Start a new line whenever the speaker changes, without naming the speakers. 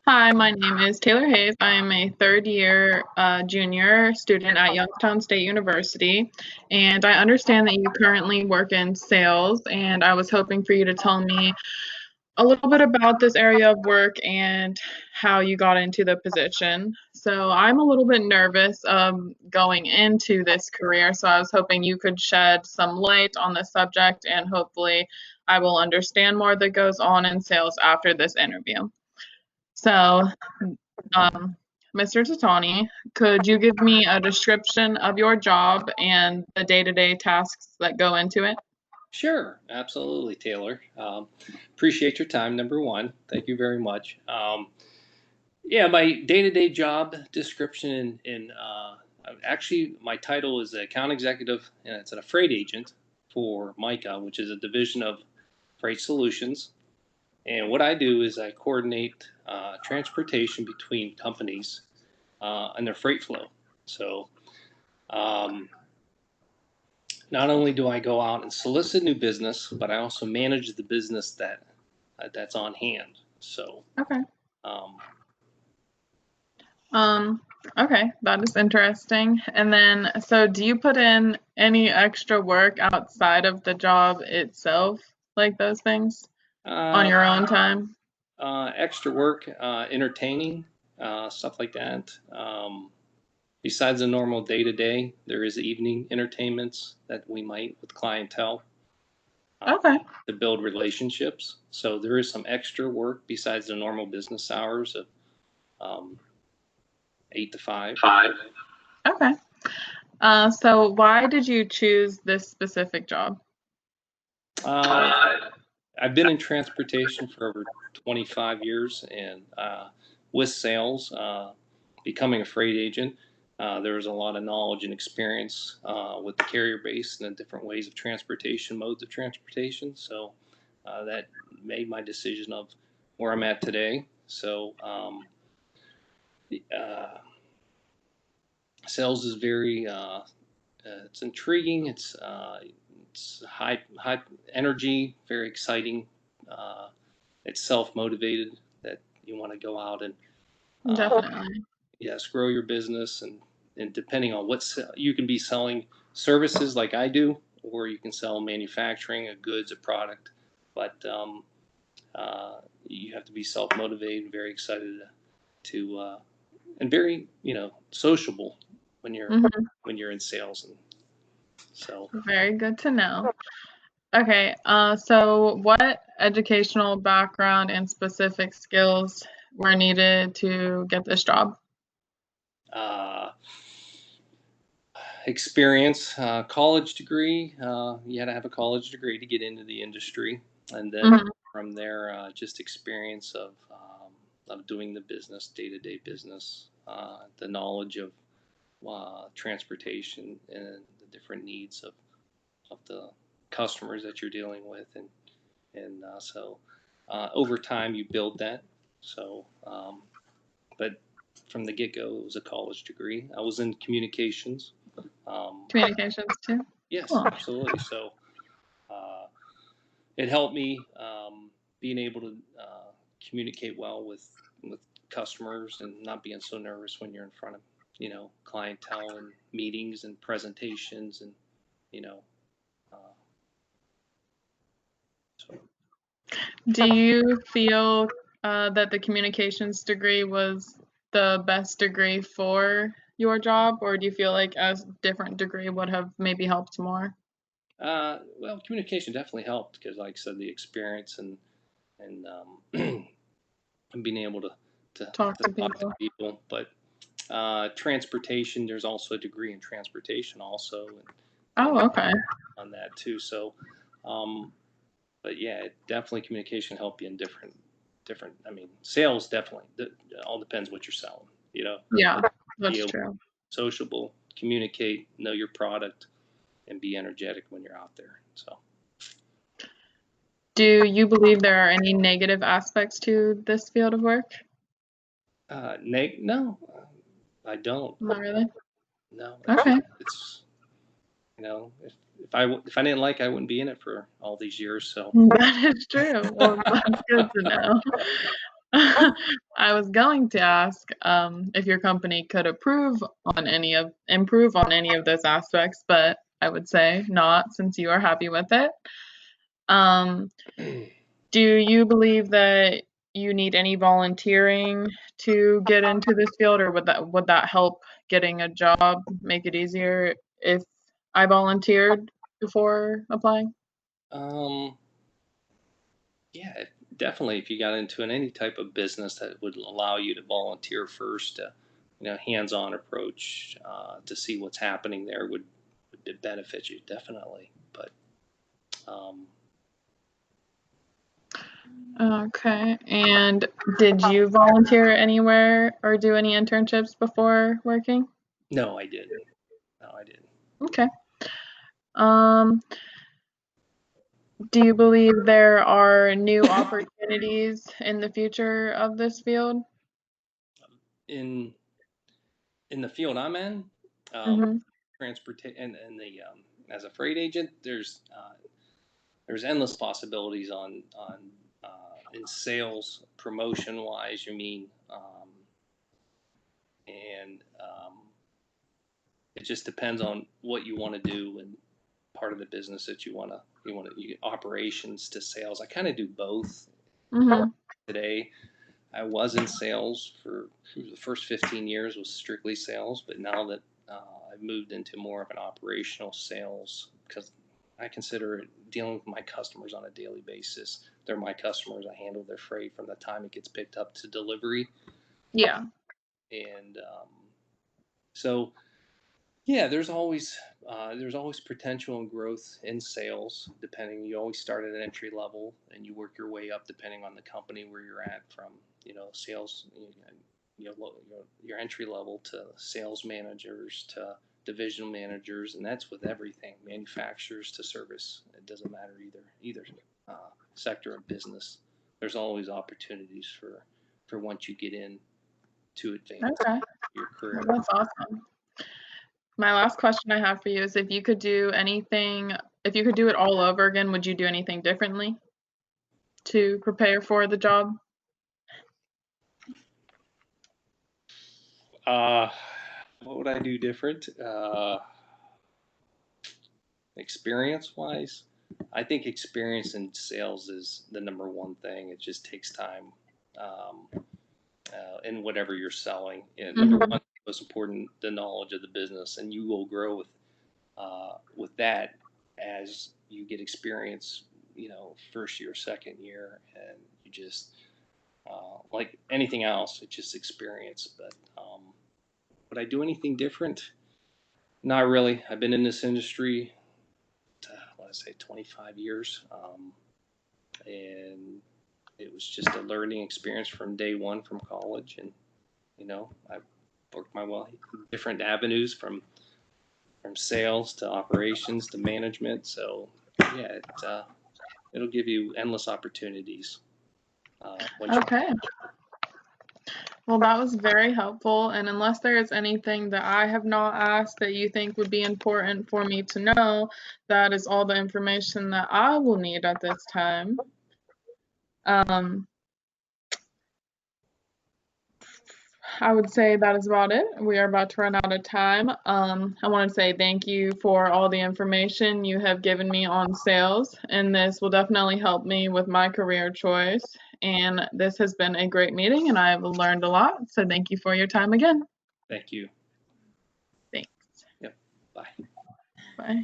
Hi, my name is Taylor Hayes. I am a third year junior student at Youngstown State University, and I understand that you currently work in sales, and I was hoping for you to tell me a little bit about this area of work and how you got into the position. So I'm a little bit nervous going into this career, so I was hoping you could shed some light on the subject, and hopefully I will understand more that goes on in sales after this interview. So, um, Mr. Tatani, could you give me a description of your job and the day-to-day tasks that go into it?
Sure, absolutely, Taylor. Appreciate your time, number one. Thank you very much. Yeah, my day-to-day job description actually my title is account executive, and it's a freight agent for Micah, which is a division of Freight Solutions. And what I do is I coordinate transportation between companies and their freight flow. So um, not only do I go out and solicit new business, but I also manage the business that's on hand. So,
Okay.
um,
Um, okay, that is interesting. And then, so do you put in any extra work outside of the job itself, like those things, on
uh,
your own time?
extra work, entertaining, stuff like that. Besides the normal day to day, there is evening entertainments that we might with clientele
Okay.
to build relationships. So there is some extra work besides the normal business hours of um, 8 to 5.
Okay. So why did you choose this specific job?
Uh, I've been in transportation for over 25 years, and with sales, becoming a freight agent, there was a lot of knowledge and experience with the carrier base and the different ways of transportation, modes of transportation. So that made my decision of where I'm at today. So uh, sales is very it's intriguing. It's high energy, very exciting. Uh, it's self motivated that you want to go out and um,
Definitely.
yes, grow your business and depending on what you can be selling services like I do, or you can sell manufacturing, a goods, a product. But you have to be self motivated, very excited to and very sociable when you're
Mhm.
when you're in sales, and so.
Very good to know. Okay, so what educational background and specific skills were needed to get this job?
Uh, Experience, college degree. You had to have a college degree to get into the industry, and then
Mhm.
from there, just experience of doing the business, day to day business, the knowledge of transportation and the different needs of the customers that you're dealing with, and over time you build that. So, but from the get go, it was a college degree. I was in communications. Um,
Communications too?
Yes,
Cool.
absolutely. So uh, it helped me being able to communicate well with customers and not being so nervous when you're in front of clientele and meetings and presentations and you know uh, so
Do you feel that the communications degree was the best degree for your job, or do you feel like a different degree would have maybe helped more?
well, communication definitely helped because, like I said, the experience and and being able
Talk
to
to
talk to
people.
people, but transportation. There's also a degree in transportation, also, and
Oh, okay.
on that too. So, um, but yeah, definitely communication help you in different. I mean, sales definitely. It all depends what you're selling.
Yeah,
Be
that's
able to
true.
sociable, communicate, know your product, and be energetic when you're out there. So,
Do you believe there are any negative aspects to this field of work?
no, I don't.
Not really.
No,
Okay.
it's if I didn't like, I wouldn't be in it for all these years. So.
That is true. Well, that's good to know. I was going to ask if your company could improve on any of those aspects, but I would say not, since you are happy with it. Um, do you believe that you need any volunteering to get into this field, or would that help getting a job, make it easier if I volunteered before applying?
Um, yeah, definitely. If you got into any type of business that would allow you to volunteer first, hands-on approach to see what's happening there would benefit you definitely. But um,
Okay. And did you volunteer anywhere or do any internships before working?
no, I didn't. No, I didn't.
Okay. Um, do you believe there are new opportunities in the future of this field?
In the field I'm in,
Mm-hmm.
transportation and the as a freight agent, there's endless possibilities on in sales promotion wise. You mean, and it just depends on what you want to do and part of the business that you get operations to sales. I kind of do both
Mm-hmm.
today. I was in sales for the first 15 years was strictly sales, but now that I've moved into more of an operational sales because I consider it dealing with my customers on a daily basis. They're my customers. I handle their freight from the time it gets picked up to delivery,
Yeah.
and so yeah, there's always potential and growth in sales. Depending, you always start at an entry level and you work your way up depending on the company where you're at. From sales, your entry level to sales managers to divisional managers, and that's with everything, manufacturers to service. It doesn't matter either sector of business. There's always opportunities for once you get in to advance
Okay.
your
Well,
career.
that's awesome. My last question I have for you is if you could do it all over again, would you do anything differently to prepare for the job?
Uh, what would I do different? Experience wise, I think experience in sales is the number one thing. It just takes time um, in whatever you're selling. And number
Mhm.
one, most important, the knowledge of the business, and you will grow with that as you get experience. First year, second year, and you just like anything else, it's just experience. But would I do anything different? Not really. I've been in this industry, I want to say 25 years, and it was just a learning experience from day one from college. And I worked my way different avenues from sales to operations to management. So yeah, it'll give you endless opportunities once you.
Okay. Well, that was very helpful. And unless there is anything that I have not asked that you think would be important for me to know, that is all the information that I will need at this time. Um, I would say that is about it. We are about to run out of time. I want to say thank you for all the information you have given me on sales, and this will definitely help me with my career choice. And this has been a great meeting, and I have learned a lot. So thank you for your time again.
Thank you.
Thanks.
Yep. Bye.
Bye.